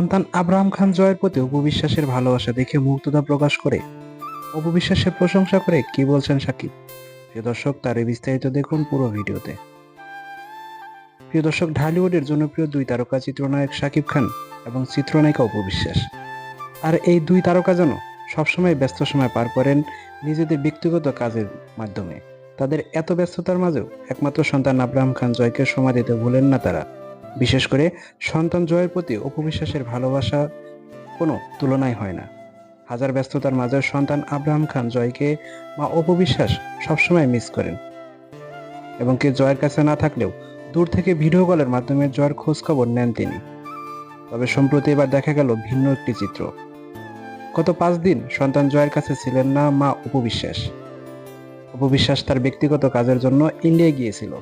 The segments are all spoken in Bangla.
সন্তান আব্রাহাম খান জয়ের প্রতি অপু বিশ্বাসের ভালোবাসা দেখে মুগ্ধতা প্রকাশ করে অপু বিশ্বাসের প্রশংসা করে কি বলছেন সাকিব। প্রিয় দর্শক, তার এই বিস্তারিত দেখুন পুরো ভিডিওতে। প্রিয় দর্শক, ঢালিউডের জনপ্রিয় দুই তারকা চিত্রনায়ক সাকিব খান এবং চিত্রনায়িকা অপু বিশ্বাস। আর এই দুই তারকা যেন সবসময় ব্যস্ত সময় পার করেন নিজেদের ব্যক্তিগত কাজের মাধ্যমে। তাদের এত ব্যস্ততার মাঝেও একমাত্র সন্তান আব্রাহাম খান জয়কে সময় দিতে ভুলেন না তারা। বিশেষ করে সন্তান জয়ের প্রতি অপু বিশ্বাসের ভালোবাসা কোনো তুলনাই হয় না। হাজার ব্যস্ততার মাঝেও সন্তান আব্রাহাম খান জয়কে মা অপু বিশ্বাস সবসময় মিস করেন এবং জয়ের কাছে না থাকলেও দূর থেকে ভিডিও কলের মাধ্যমে জয়ের খোঁজ খবর নেন তিনি। তবে সম্প্রতি এবার দেখা গেল ভিন্ন একটি চিত্র। গত 5 দিন সন্তান জয়ের কাছে ছিলেন না মা অপু বিশ্বাস। অপু বিশ্বাস তার ব্যক্তিগত কাজের জন্য ইন্ডিয়া গিয়েছিল।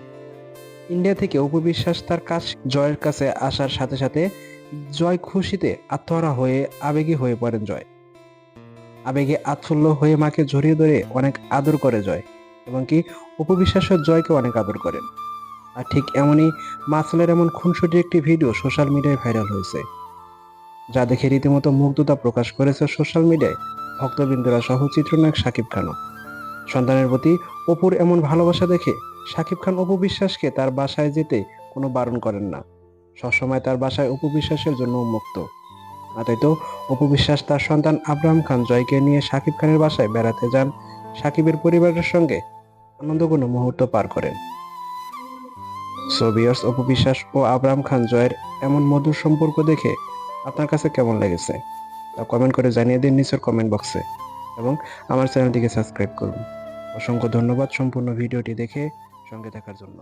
ইন্ডিয়া থেকে অপু বিশ্বাস তার কাজ জয়ের কাছে আসার সাথে সাথে জয় খুশিতে আত্মহারা হয়ে আবেগী হয়ে পড়েন জয়। আবেগে আৎফুল্ল হয়ে মাকে জড়িয়ে ধরে অনেক আদর করে জয়, এবং অপু বিশ্বাসও জয়কে অনেক আদর করেন। আর ঠিক এমনই মাসলের এমন খুনসুটি একটি ভিডিও সোশ্যাল মিডিয়ায় ভাইরাল হয়েছে, যা দেখে রীতিমতো মুগ্ধতা প্রকাশ করেছে সোশ্যাল মিডিয়ায় ভক্তবৃন্দরা সহ চিত্রনায়ক সাকিব খানও। সন্তানের প্রতি অপুর এমন ভালোবাসা দেখে সাকিব খান অপু বিশ্বাসকে তার বাসায় যেতে কোনো বারণ করেন না। সবসময় তার বাসায় অপু বিশ্বাসের জন্য উন্মুক্ত। তাই তো অপু বিশ্বাস তার সন্তান আব্রাহাম খান জয়কে নিয়ে সাকিব খানের বাসায় বেড়াতে যান, সাকিবের পরিবারের সঙ্গে আনন্দঘন মুহূর্ত পার করেন। সো ভিউয়ার্স, অপু বিশ্বাস ও আব্রাহাম খান জয়ের এমন মধুর সম্পর্ক দেখে আপনার কাছে কেমন লেগেছে তা কমেন্ট করে জানিয়ে দিন নিচের কমেন্ট বক্সে, এবং আমার চ্যানেলটিকে সাবস্ক্রাইব করুন। অসংখ্য ধন্যবাদ সম্পূর্ণ ভিডিওটি দেখে সঙ্গে থাকার জন্য।